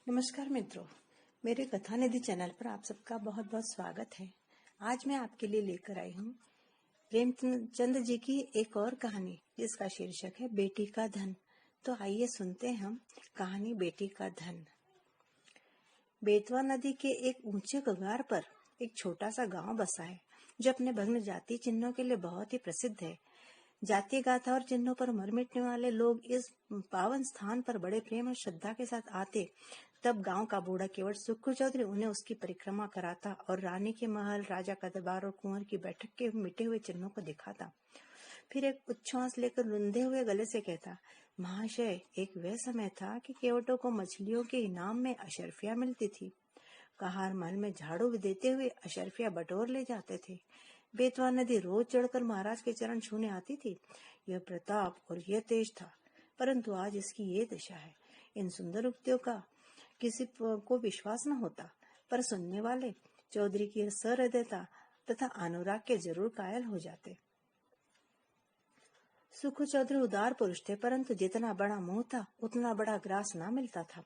नमस्कार मित्रों, मेरे कथा निधि चैनल पर आप सबका बहुत बहुत स्वागत है। आज मैं आपके लिए लेकर आई हूँ प्रेमचंद जी की एक और कहानी, जिसका शीर्षक है बेटी का धन। तो आइए सुनते हैं हम कहानी बेटी का धन। बेतवा नदी के एक ऊंचे कगार पर एक छोटा सा गांव बसा है, जो अपने भग्न जाति चिन्हों के लिए बहुत ही प्रसिद्ध है। जातीय गाथा और चिन्हों पर मर मिटने वाले लोग इस पावन स्थान पर बड़े प्रेम और श्रद्धा के साथ आते। तब गांव का बूढ़ा केवट सुक्खू चौधरी उन्हें उसकी परिक्रमा कराता और रानी के महल, राजा का दरबार और कुंवर की बैठक के मिटे हुए चिन्हों को दिखाता। फिर एक उच्छ्वास लेकर रुंधे हुए गले से कहता, महाशय, एक वह समय था कि केवटों को मछलियों के इनाम में अशर्फियां मिलती थी। कहार महल में झाड़ू देते हुए अशर्फिया बटोर ले जाते थे। बेतवा नदी रोज चढ़कर महाराज के चरण छूने आती थी। यह प्रताप और यह तेज था, परंतु आज इसकी ये दशा है। इन सुंदर उक्तियों का किसी को विश्वास न होता, पर सुनने वाले चौधरी की सहृदयता तथा अनुराग के जरूर कायल हो जाते। सुखू चौधरी उदार पुरुष थे, परंतु जितना बड़ा मुंह था उतना बड़ा ग्रास ना मिलता था।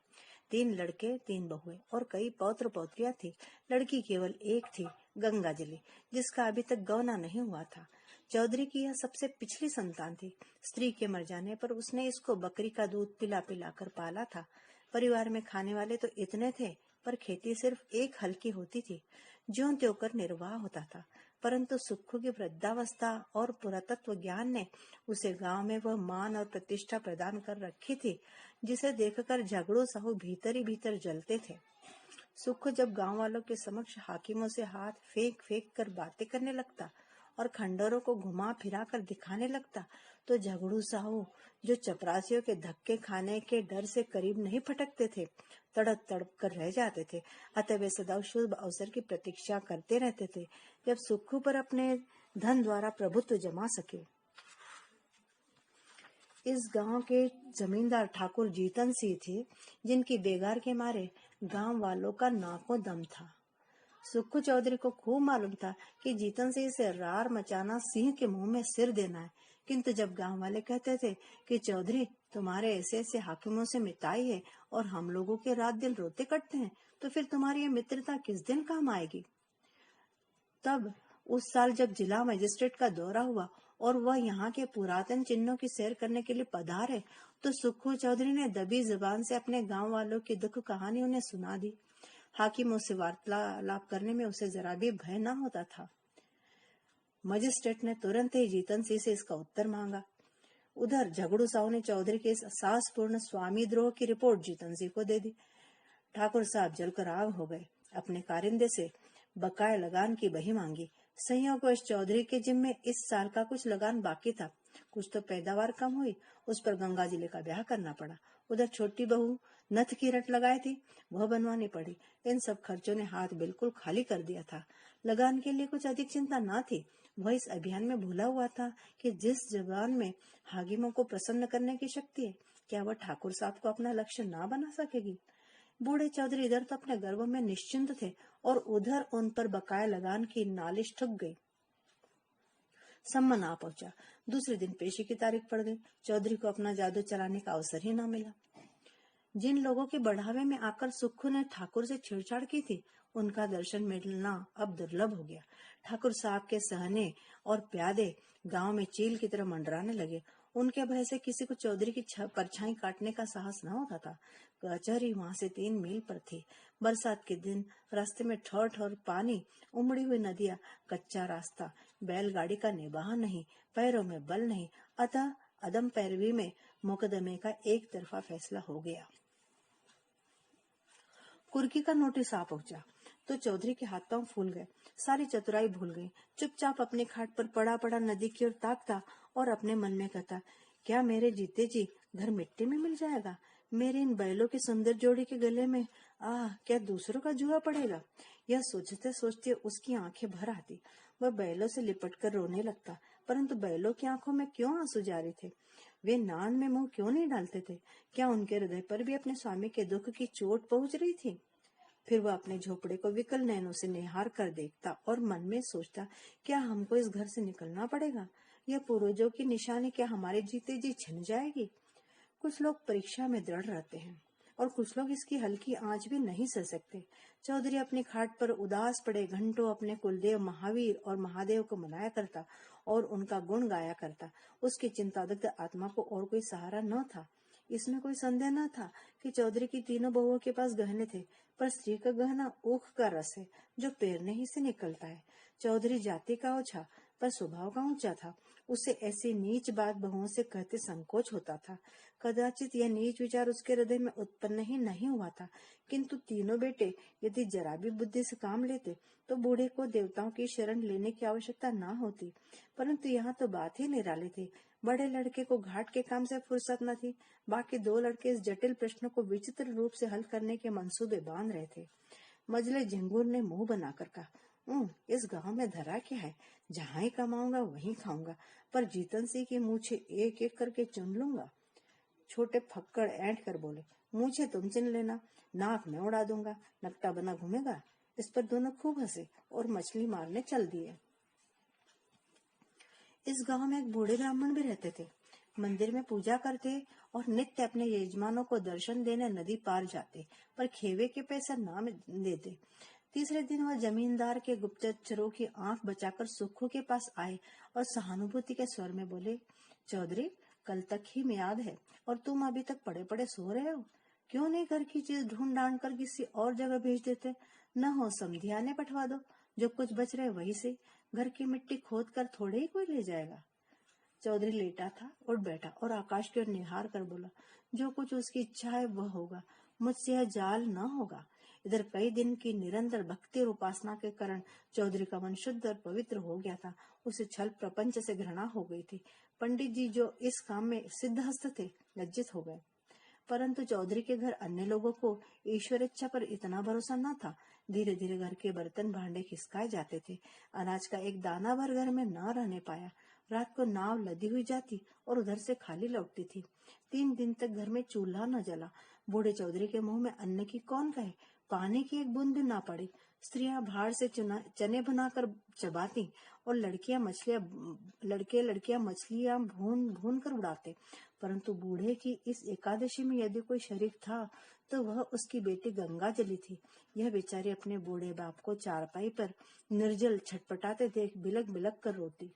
3 लड़के, 3 बहुएं और कई पौत्र पौत्रियां थी। लड़की केवल एक थी, गंगाजली, जिसका अभी तक गौना नहीं हुआ था। चौधरी की यह सबसे पिछली संतान थी। स्त्री के मर जाने पर उसने इसको बकरी का दूध पिला पिला कर पाला था। परिवार में खाने वाले तो इतने थे, पर खेती सिर्फ एक हल की होती थी। ज्यों त्यों कर निर्वाह होता था। परंतु सुक्खू की वृद्धावस्था और पुरातत्व ज्ञान ने उसे गांव में वह मान और प्रतिष्ठा प्रदान कर रखी थी, जिसे देखकर झगड़ू साहू भीतर ही भीतर जलते थे। सुक्खू जब गांव वालों के समक्ष हाकिमों से हाथ फेंक फेंक कर बातें करने लगता और खंडरों को घुमा फिरा कर दिखाने लगता, तो झगड़ू साहू, जो चपरासियों के धक्के खाने के डर से करीब नहीं फटकते थे, तड़प तड़प कर रह जाते थे। अतः वे सदा शुभ अवसर की प्रतीक्षा करते रहते थे, जब सुक्खू पर अपने धन द्वारा प्रभुत्व जमा सके। इस गांव के जमींदार ठाकुर जीतन सिंह थे, जिनकी बेगार के मारे गांव वालों का नाको दम था। सुक्खू चौधरी को खूब मालूम था कि जीतन सिंह से रार मचाना सिंह के मुंह में सिर देना है। किंतु जब गांव वाले कहते थे कि चौधरी, तुम्हारे ऐसे ऐसे हाकिमों से मिताई है और हम लोगों के रात दिन रोते कटते हैं, तो फिर तुम्हारी ये मित्रता किस दिन काम आएगी। तब उस साल जब जिला मजिस्ट्रेट का दौरा हुआ और वह यहाँ के पुरातन चिन्हों की सैर करने के लिए पधारे, तो सुक्खू चौधरी ने दबी जुबान से अपने गांव वालों की दुख कहानी उन्हें सुना दी। हाकिमों से वार्तालाप करने में उसे जरा भी भय न होता था। मजिस्ट्रेट ने तुरंत ही जीतन सिंह से इसका उत्तर मांगा। उधर झगड़ू साहू ने चौधरी के इस साहसपूर्ण स्वामी द्रोह की रिपोर्ट जीतन सिंह को दे दी। ठाकुर साहब जलकर आग हो गए। अपने कारिंदे से बकाया लगान की बही मांगी। संयोगवश चौधरी के जिम्मे इस साल का कुछ लगान बाकी था। कुछ तो पैदावार कम हुई, उस पर गंगा जिले का ब्याह करना पड़ा। उधर छोटी बहू नथ की रट लगाई थी, वह बनवानी पड़ी। इन सब खर्चों ने हाथ बिल्कुल खाली कर दिया था। लगान के लिए कुछ अधिक चिंता न थी। वह इस अभियान में भूला हुआ था कि जिस जबान में हाकिमों को प्रसन्न करने की शक्ति है, क्या वह ठाकुर साहब को अपना लक्ष्य ना बना सकेगी। बूढ़े चौधरी इधर तो अपने गर्व में निश्चिंत थे और उधर उन पर बकाया लगान की नालिश ठुक गई। सम्मन आ पहुंचा। दूसरे दिन पेशी की तारीख पड़ गई। चौधरी को अपना जादू चलाने का अवसर ही न मिला। जिन लोगों के बढ़ावे में आकर सुक्खू ने ठाकुर से छेड़छाड़ की थी, उनका दर्शन मिलना अब दुर्लभ हो गया। ठाकुर साहब के सहने और प्यादे गांव में चील की तरह मंडराने लगे। उनके भय से किसी को चौधरी की परछाई काटने का साहस न होता था। कचहरी वहां से 3 मील पर थी। बरसात के दिन रास्ते में ठोर ठोर पानी, उमड़ी हुई नदियां, कच्चा रास्ता, बैलगाड़ी का निवाह नहीं, पैरों में बल नहीं। अतः अदम पैरवी में मुकदमे का एक तरफा फैसला हो गया। कुर्की का नोटिस आ पहुंचा तो चौधरी के हाथ पांव फूल गए। सारी चतुराई भूल गई। चुपचाप अपने खाट पर पड़ा पड़ा नदी की ओर ताकता और अपने मन में कहता, क्या मेरे जीते जी घर मिट्टी में मिल जाएगा। मेरे इन बैलों की सुंदर जोड़ी के गले में क्या दूसरों का जुआ पड़ेगा। यह सोचते सोचते उसकी आंखें भर आती। वह बैलों से लिपट कर रोने लगता, परंतु बैलों की आंखों में क्यों आंसू जारी थे। वे नान में मुंह क्यों नहीं डालते थे। क्या उनके हृदय पर भी अपने स्वामी के दुख की चोट पहुंच रही थी। फिर वह अपने झोपड़े को विकल नैनों से निहार कर देखता और मन में सोचता, क्या हमको इस घर से निकलना पड़ेगा। यह पूर्वजों की निशानी क्या हमारे जीते जी छिन जाएगी। कुछ लोग परीक्षा में दृढ़ रहते हैं, और कुछ लोग इसकी हल्की आंच भी नहीं सह सकते। चौधरी अपनी खाट पर उदास पड़े घंटों अपने कुलदेव महावीर और महादेव को मनाया करता और उनका गुण गाया करता। उसकी चिंतादग्ध आत्मा को और कोई सहारा न था। इसमें कोई संदेह न था कि चौधरी की तीनों बहुओं के पास गहने थे, पर स्त्री का गहना ऊख का रस है जो पेरने ही से निकलता है। चौधरी जाति का ओछा पर स्वभाव का ऊंचा था। उसे ऐसी नीच बात बहुओं से कहते संकोच होता था। कदाचित यह नीच विचार उसके हृदय में उत्पन्न ही नहीं हुआ था, किंतु तीनों बेटे यदि जरा भी बुद्धि से काम लेते तो बूढ़े को देवताओं की शरण लेने की आवश्यकता न होती। परंतु यहाँ तो बात ही निराली थी। बड़े लड़के को घाट के काम से फुर्सत न थी, बाकी दो लड़के इस जटिल प्रश्न को विचित्र रूप से हल करने के मंसूबे बांध रहे थे। मजले झिंगुर ने मुंह बनाकर कहा, इस गांव में धरा क्या है, जहाँ ही कमाऊंगा वहीं खाऊंगा, पर जीतन सिंह की मूछे एक एक करके चुन लूंगा। छोटे फक्कड़ ऐंठ कर बोले, मूछे तुम चिन लेना, नाक मैं उड़ा दूंगा, नकटा बना घूमेगा। इस पर दोनों खूब हंसे और मछली मारने चल दिए। इस गांव में एक बूढ़े ब्राह्मण भी रहते थे। मंदिर में पूजा करते और नित्य अपने यजमानों को दर्शन देने नदी पार जाते, पर खेवे के पैसा ना देते। तीसरे दिन वह जमींदार के गुप्तचरों की आंख बचाकर सुक्खू के पास आए और सहानुभूति के स्वर में बोले, चौधरी, कल तक ही मियाद है और तुम अभी तक पड़े पड़े सो रहे हो। क्यों नहीं घर की चीज ढूंढ ढांड कर किसी और जगह भेज देते? न हो समधिया ने पठवा दो, जो कुछ बच रहे वही से। घर की मिट्टी खोद कर थोड़े ही कोई ले जाएगा। चौधरी लेटा था, उठ बैठा और आकाश की ओर निहार कर बोला, जो कुछ उसकी इच्छा है वह होगा, मुझसे यह जाल न होगा। इधर कई दिन की निरंतर भक्ति और उपासना के कारण चौधरी का मन शुद्ध और पवित्र हो गया था। उसे छल प्रपंच से घृणा हो गई थी। पंडित जी जो इस काम में सिद्धहस्त थे, लज्जित हो गए। परंतु चौधरी के घर अन्य लोगों को ईश्वर इच्छा पर इतना भरोसा न था। धीरे धीरे घर के बर्तन भांडे खिसकाए जाते थे। अनाज का एक दाना भर घर में न रहने पाया। रात को नाव लदी हुई जाती और उधर से खाली लौटती थी। 3 दिन तक घर में चूल्हा न जला। बूढ़े चौधरी के मुंह में अन्न की कौन कहे, पानी की एक बूंद भी ना पड़ी। स्त्रियां भाड़ से चने बनाकर चबाती और लड़के लड़कियां मछलियां भून भून कर उड़ाते। परंतु बूढ़े की इस एकादशी में यदि कोई शरीक था तो वह उसकी बेटी गंगा जली थी। यह बेचारी अपने बूढ़े बाप को चारपाई पर निर्जल छटपटाते देख बिलक बिलक कर रोती।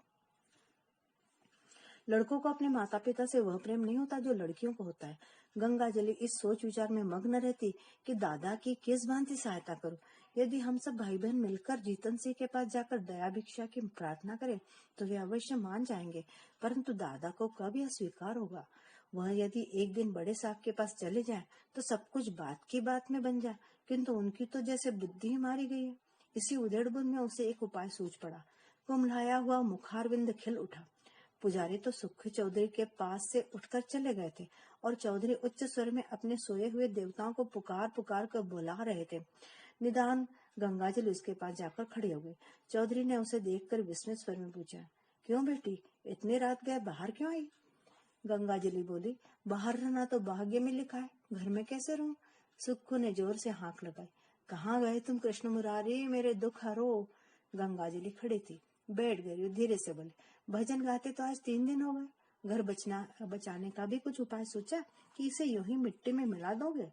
लड़कों को अपने माता पिता से वह प्रेम नहीं होता जो लड़कियों को होता है। गंगा जली इस सोच विचार में मग्न रहती कि दादा की किस भांति सहायता करूं। यदि हम सब भाई बहन मिलकर जीतन सिंह के पास जाकर दया भिक्षा की प्रार्थना करें तो वे अवश्य मान जाएंगे, परंतु दादा को कब यह स्वीकार होगा? वह यदि एक दिन बड़े साहब के पास चले जाए तो सब कुछ बात की बात में बन जाए, किंतु उनकी तो जैसे बुद्धि ही मारी गई है। इसी उधेड़-बुन में उसे एक उपाय सूझ पड़ा। कुम्हलाया हुआ मुखारविंद खिल उठा। पुजारी तो सुखी चौधरी के पास से उठकर चले गए थे और चौधरी उच्च स्वर में अपने सोए हुए देवताओं को पुकार पुकार कर बुला रहे थे। निदान गंगाजल उसके पास जाकर खड़ी हो गई। चौधरी ने उसे देखकर विस्मित स्वर में पूछा, क्यों बेटी, इतनी रात गए बाहर क्यों आई? गंगाजली बोली, बाहर रहना तो भाग्य में लिखा है, घर में कैसे रहूं? सुक्खू ने जोर से हाँक लगाई, कहाँ गए तुम कृष्ण मुरारी, मेरे दुख हरो। गंगाजली खड़ी थी, बैठ गई, धीरे से बोली, भजन गाते तो आज 3 दिन हो गए। घर बचाने का भी कुछ उपाय सोचा कि इसे यूं ही मिट्टी में मिला दोगे?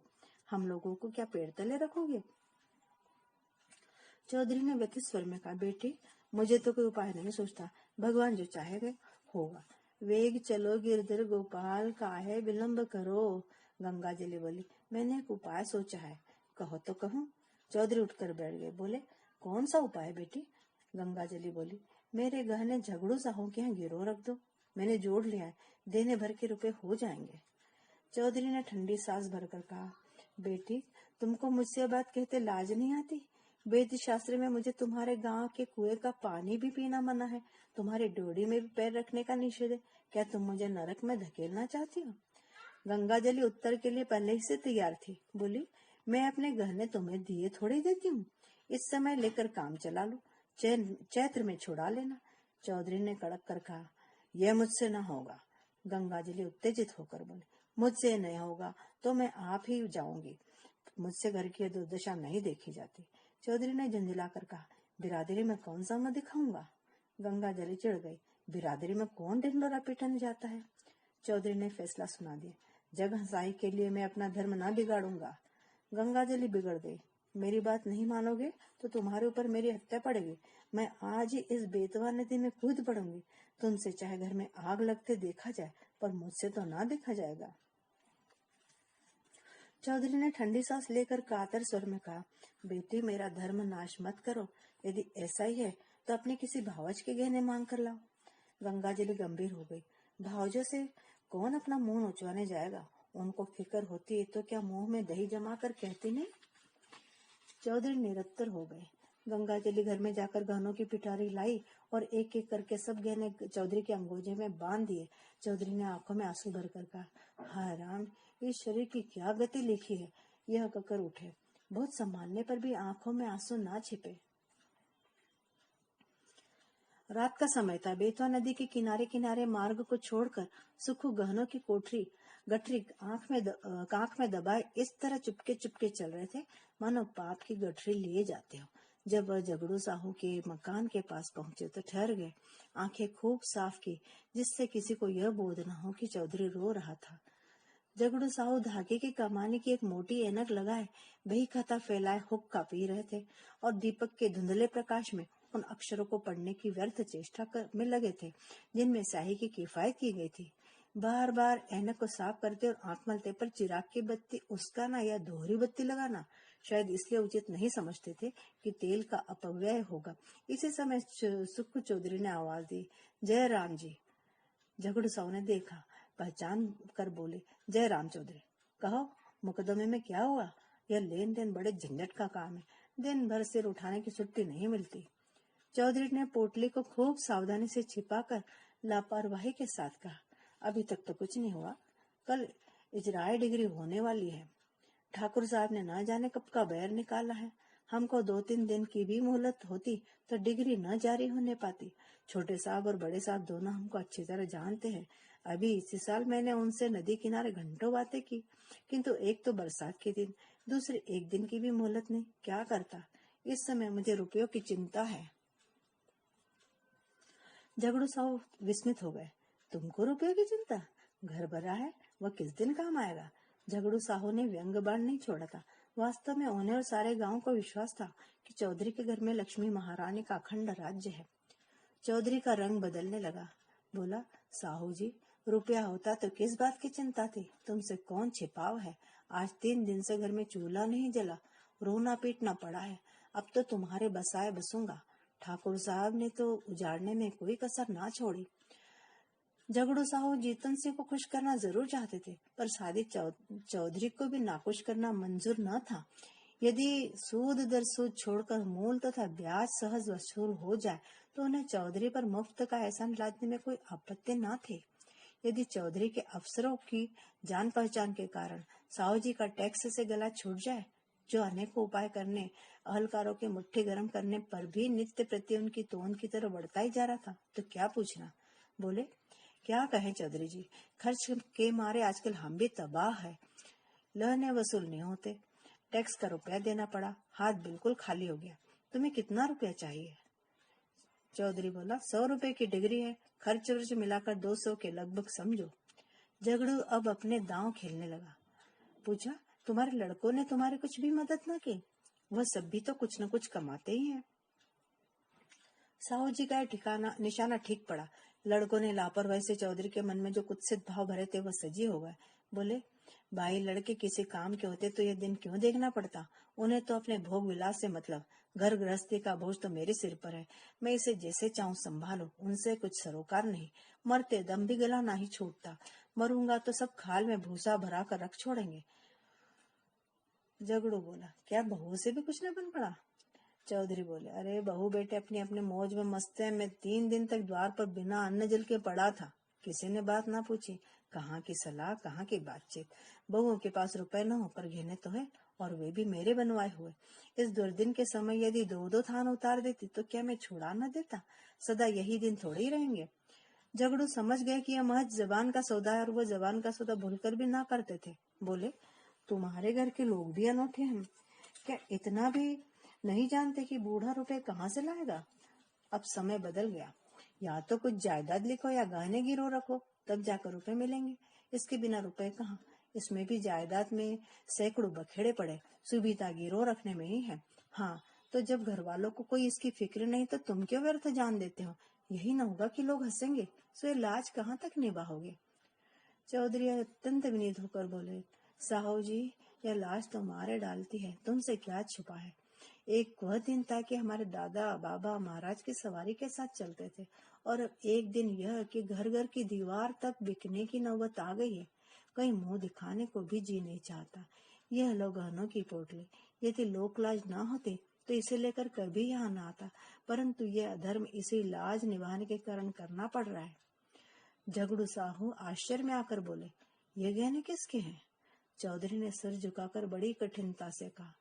हम लोगों को क्या पेड़ तले रखोगे? चौधरी ने व्यथित स्वर में कहा, बेटी, मुझे तो कोई उपाय नहीं सोचता, भगवान जो चाहेगा होगा। वेग चलो गिरधर गोपाल, काहे विलंब करो। गंगाजली बोली, मैंने एक उपाय सोचा है, कहो तो कहूँ। चौधरी उठकर बैठ गए, बोले, कौन सा उपाय बेटी? गंगाजली बोली, मेरे गहने झगड़ू साहू के यहाँ गिरो रख दो, मैंने जोड़ लिया है, देने भर के रुपए हो जाएंगे। चौधरी ने ठंडी सांस भरकर कहा, बेटी, तुमको मुझसे बात कहते लाज नहीं आती? वेद शास्त्र में मुझे तुम्हारे गांव के कुएं का पानी भी पीना मना है, तुम्हारी डोरी में भी पैर रखने का निषेध है। क्या तुम मुझे नरक में धकेलना चाहती हो? गंगाजली उत्तर के लिए पहले ही से तैयार थी। बोली, मैं अपने गहने तुम्हें दिए थोड़ी देती हूँ, इस समय लेकर काम चला लो, चैत्र में छुड़ा लेना। चौधरी ने कड़क कर कहा, यह मुझसे न होगा। गंगाजली उत्तेजित होकर बोली, मुझसे नहीं होगा तो मैं आप ही जाऊंगी, मुझसे घर की दुर्दशा नहीं देखी जाती। चौधरी ने झंझला कर कहा, बिरादरी में कौन सा मुंह दिखाऊंगा? गंगाजली चिढ़ गई, बिरादरी में कौन ढिंडोरा पीटने जाता है? चौधरी ने फैसला सुना दिया, जग हंसाई के लिए मैं अपना धर्म ना बिगाड़ूंगा। गंगा जली बिगड़ गई। मेरी बात नहीं मानोगे तो तुम्हारे ऊपर मेरी हत्या पड़ेगी। मैं आज ही इस बेतवा नदी में कूद पड़ूंगी। तुमसे चाहे घर में आग लगते देखा जाए, पर मुझसे तो ना देखा जाएगा। चौधरी ने ठंडी सांस लेकर कातर स्वर में कहा, बेटी, मेरा धर्म नाश मत करो। यदि ऐसा ही है तो अपने किसी भावज के गहने मांग कर लाओ। गंगाजली गंभीर हो गई। भावजों से कौन अपना मुंह नोचवाने जाएगा? उनको फिक्र होती तो क्या मुंह में दही जमा कर कहती नहीं? चौधरी निरुत्तर हो गए। गंगाजली घर में जाकर गहनों की पिटारी लाई और एक एक करके सब गहने चौधरी के अंगोजे में बांध दिए। चौधरी ने आंखों में आंसू भरकर कहा, हाय राम, इस शरीर की क्या गति लिखी है। यह कहकर उठे। बहुत संभालने पर भी आंखों में आंसू ना छिपे। रात का समय था। बेतवा नदी के किनारे किनारे मार्ग को छोड़कर सुखू गहनों की कोठरी गठरी आंख में दबाए इस तरह चुपके चुपके चल रहे थे मानो पाप की गठरी लिए जाते हो। जब वह झगड़ू साहू के मकान के पास पहुंचे तो ठहर गए। आंखें खूब साफ की, जिससे किसी को यह बोध न हो कि चौधरी रो रहा था। झगड़ू साहू धागे की कमानी की एक मोटी ऐनक लगाए बही खाता फैलाए हुक्का पी रहे थे और दीपक के धुंधले प्रकाश में उन अक्षरों को पढ़ने की व्यर्थ चेष्टा में लगे थे जिनमें स्याही की किफायत की गई थी। बार बार ऐनक को साफ करते और आंख मलते पर चिराग की बत्ती उसकाना या दोहरी बत्ती लगाना शायद इसलिए उचित नहीं समझते थे कि तेल का अपव्यय होगा। इसी समय सुक्खू चौधरी ने आवाज दी, जय राम जी। झगड़ू साहू ने देखा, पहचान कर बोले, जय राम चौधरी। कहो, मुकदमे में क्या हुआ? यह लेन देन बड़े झंझट का काम है। दिन भर सिर उठाने की छुट्टी नहीं मिलती। चौधरी ने पोटली को खूब सावधानी से छिपाकर लापरवाही के साथ कहा, अभी तक तो कुछ नहीं हुआ। कल इजराय डिग्री होने वाली है। ठाकुर साहब ने ना जाने कब का बैर निकाला है। हमको 2-3 दिन की भी मोहलत होती तो डिग्री न जारी होने पाती। छोटे साहब और बड़े साहब दोनों हमको अच्छी तरह जानते हैं। अभी इसी साल मैंने उनसे नदी किनारे घंटों बातें की, किंतु एक तो बरसात के दिन, दूसरी एक दिन की भी मोहलत नहीं। क्या करता? इस समय मुझे रुपयों की चिंता है। झगड़ू साहू विस्मित हो गए। तुमको रुपयों की चिंता? घर भरा है, वह किस दिन काम आएगा? झगड़ू साहू ने व्यंग बाण नहीं छोड़ा था। वास्तव में उन्हें और सारे गांव को विश्वास था कि चौधरी के घर में लक्ष्मी महारानी का अखंड राज्य है। चौधरी का रंग बदलने लगा। बोला, साहू जी, रुपया होता तो किस बात की चिंता थी? तुमसे कौन छिपाव है? आज 3 दिन से घर में चूल्हा नहीं जला, रोना पीटना पड़ा है। अब तो तुम्हारे बसाए बसूंगा। ठाकुर साहब ने तो उजाड़ने में कोई कसर ना छोड़ी। झगड़ू साहू जीतन सिंह को खुश करना जरूर चाहते थे, पर सादी चौधरी को भी नाखुश करना मंजूर न था। यदि सूद दर सूद छोड़कर मूल तथा ब्याज सहज वसूल हो जाए तो उन्हें चौधरी पर मुफ्त का एहसान लादने में कोई आपत्ति न थी। यदि चौधरी के अफसरों की जान पहचान के कारण साहू जी का टैक्स से गला छूट जाए, जो अनेकों उपाय करने अहलकारों के मुट्ठी गर्म करने पर भी नित्य प्रति उनकी तोन की तरह बढ़ता ही जा रहा था, तो क्या पूछना। बोले, क्या कहें चौधरी जी, खर्च के मारे आजकल हम भी तबाह है। लहने वसूल नहीं होते, टैक्स का रुपया देना पड़ा, हाथ बिल्कुल खाली हो गया। तुम्हें कितना रुपया चाहिए? चौधरी बोला, 100 रुपए की डिग्री है, खर्च वर्च मिलाकर 200 के लगभग समझो। झगड़ू अब अपने दांव खेलने लगा। पूछा, तुम्हारे लड़कों ने तुम्हारी कुछ भी मदद न की? वह सब भी तो कुछ न कुछ कमाते ही हैं। साहू जी का ठिकाना निशाना ठीक पड़ा। लड़कों ने लापरवाही से चौधरी के मन में जो कुत्सित भाव भरे थे वह सजी हो गए। बोले, भाई, लड़के किसी काम के होते तो यह दिन क्यों देखना पड़ता? उन्हें तो अपने भोग विलास से मतलब। घर गृहस्थी का बोझ तो मेरे सिर पर है। मैं इसे जैसे चाहूं संभालू, उनसे कुछ सरोकार नहीं। मरते दम भी गला नहीं छूटता। मरूंगा तो सब खाल में भूसा भरा कर रख छोड़ेंगे। झगड़ू बोला, क्या बहू से भी कुछ न बन पड़ा? चौधरी बोले, अरे बहू बेटे अपनी अपने मौज में मस्त है। मैं 3 दिन तक द्वार पर बिना अन्न जल के पड़ा था, किसी ने बात ना पूछी। कहाँ की सलाह, कहाँ की बातचीत। बहुओं के पास रुपए न हो पर घेने तो है, और वे भी मेरे बनवाए हुए। इस दुर्दिन के समय यदि 2-2 थान उतार देती तो क्या मैं छुड़ा न देता? सदा यही दिन थोड़े ही रहेंगे। झगड़ू समझ गए कि यह महज जबान का सौदा है और वह जबान का सौदा भूलकर भी ना करते थे। बोले, तुम्हारे घर के लोग भी अनोखे हैं। क्या इतना भी नहीं जानते कि बूढ़ा रुपए कहाँ से लाएगा? अब समय बदल गया। या तो कुछ जायदाद लिखो या गहने गिरो रखो, तब जाकर रुपए मिलेंगे। इसके बिना रुपए कहाँ? इसमें भी जायदाद में सैकड़ों बखेड़े पड़े, सुविधा गिरोह रखने में ही है। हाँ, तो जब घर वालों को कोई इसकी फिक्र नहीं तो तुम क्यों व्यर्थ जान देते हो? यही न होगा कि लोग हंसेंगे, सो ये लाज कहाँ तक निभाओगे? चौधरी अत्यंत विनीत होकर बोले, साहू जी, यह लाज तुम्हारे डालती है, तुमसे क्या छुपा है। एक वह दिन था कि हमारे दादा बाबा महाराज की सवारी के साथ चलते थे, और अब एक दिन यह कि घर घर की दीवार तक बिकने की नौबत आ गई है। कहीं मुंह दिखाने को भी जी नहीं चाहता। यह लो गहनों की पोटली, यदि लोक लाज न होती तो इसे लेकर कभी यहाँ न आता, परंतु यह अधर्म इसी लाज निभाने के कारण करना पड़ रहा है। झगड़ू साहू आश्चर्य में आकर बोले, ये गहने किसके हैं? चौधरी ने सिर झुकाकर बड़ी कठिनता से कहा,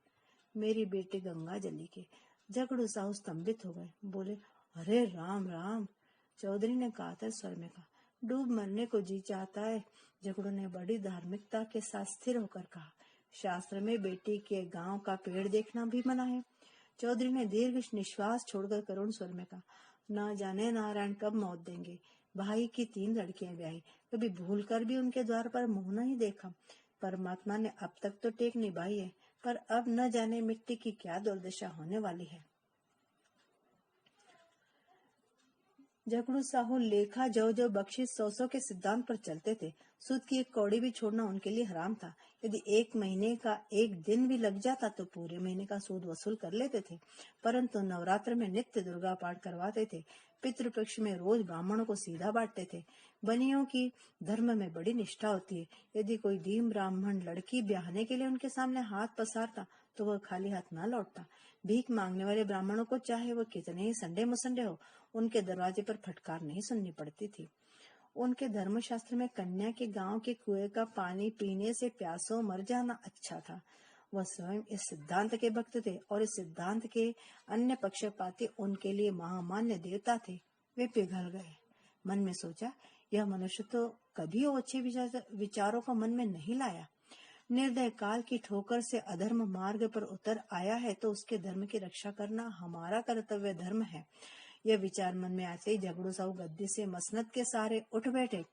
मेरी बेटी गंगा जली के। झगड़ू साहू स्तंभित हो गए, बोले, अरे राम राम। चौधरी ने कातर स्वर में कहा, डूब मरने को जी चाहता है। झगड़ू ने बड़ी धार्मिकता के साथ स्थिर होकर कहा, शास्त्र में बेटी के गांव का पेड़ देखना भी मना है। चौधरी ने दीर्घ निश्वास छोड़कर करुण स्वर में कहा, न जाने नारायण कब मौत देंगे। भाई की 3 लड़कियां ब्याही, कभी भूलकर भी उनके द्वार पर मुंह नहीं देखा। परमात्मा ने अब तक तो टेक निभाई है, पर अब न जाने मिट्टी की क्या दुर्दशा होने वाली है। झगड़ू साहू लेखा जो जो बख्शिश 100 के सिद्धांत पर चलते थे। सूद की एक कौड़ी भी छोड़ना उनके लिए हराम था। यदि 1 महीने का एक दिन भी लग जाता तो पूरे महीने का सूद वसूल कर लेते थे। परंतु नवरात्र में नित्य दुर्गा पाठ करवाते थे। पितृपक्ष में रोज ब्राह्मणों को सीधा बांटते थे। बनियों की धर्म में बड़ी निष्ठा होती है। यदि कोई दीन ब्राह्मण लड़की ब्याहने के लिए उनके सामने हाथ पसारता तो वह खाली हाथ न लौटता। भीख मांगने वाले ब्राह्मणों को चाहे वह कितने ही संडे मुसंडे हो, उनके दरवाजे पर फटकार नहीं सुननी पड़ती थी। उनके धर्मशास्त्र में कन्या के गांव के कुएं का पानी पीने से प्यासों मर जाना अच्छा था। वह स्वयं इस सिद्धांत के भक्त थे और इस सिद्धांत के अन्य पक्षपाती उनके लिए महामान्य देवता थे। वे पिघल गए। मन में सोचा, यह मनुष्य तो कभी अच्छे विचारों को मन में नहीं लाया। निर्दय काल की ठोकर से अधर्म मार्ग पर उतर आया है तो उसके धर्म की रक्षा करना हमारा कर्तव्य धर्म है। यह विचार मन में आते ही झगड़ू साहू गद्दी से मसनद के सहारे उठ बैठे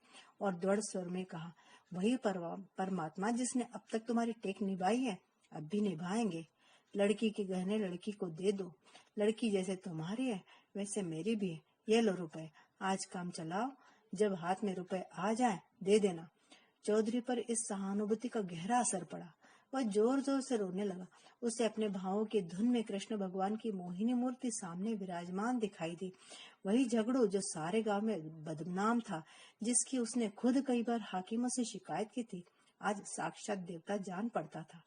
और दृढ़ स्वर में कहा, वही परमात्मा जिसने अब तक तुम्हारी टेक निभाई है, अब भी निभाएंगे। लड़की के गहने लड़की को दे दो। लड़की जैसे तुम्हारी है वैसे मेरी भी है। ये लो रुपए, आज काम चलाओ, जब हाथ में रुपए आ जाए दे देना। चौधरी पर इस सहानुभूति का गहरा असर पड़ा। वह जोर जोर से रोने लगा। उसे अपने भावों की धुन में कृष्ण भगवान की मोहिनी मूर्ति सामने विराजमान दिखाई दी। वही झगड़ू जो सारे गांव में बदनाम था, जिसकी उसने खुद कई बार हाकिमों से शिकायत की थी, आज साक्षात देवता जान पड़ता था।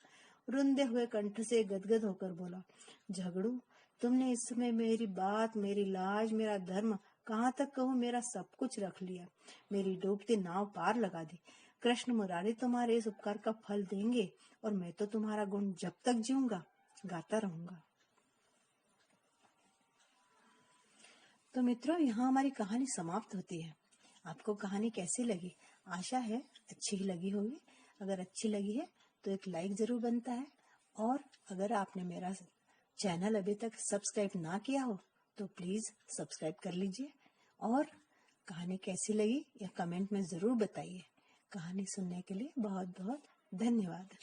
रुंधे हुए कंठ से गदगद होकर बोला, झगड़ू, तुमने इस समय मेरी बात, मेरी लाज, मेरा धर्म, कहाँ तक कहूँ मेरा सब कुछ रख लिया। मेरी डूबती नाव पार लगा दी। कृष्ण मुरारी तुम्हारे इस उपकार का फल देंगे और मैं तो तुम्हारा गुण जब तक जीऊंगा गाता रहूंगा। तो मित्रों, यहाँ हमारी कहानी समाप्त होती है। आपको कहानी कैसी लगी? आशा है अच्छी ही लगी होगी। अगर अच्छी लगी है तो एक लाइक जरूर बनता है, और अगर आपने मेरा चैनल अभी तक सब्सक्राइब ना किया हो तो प्लीज सब्सक्राइब कर लीजिए, और कहानी कैसी लगी या कमेंट में जरूर बताइए। कहानी सुनने के लिए बहुत बहुत धन्यवाद।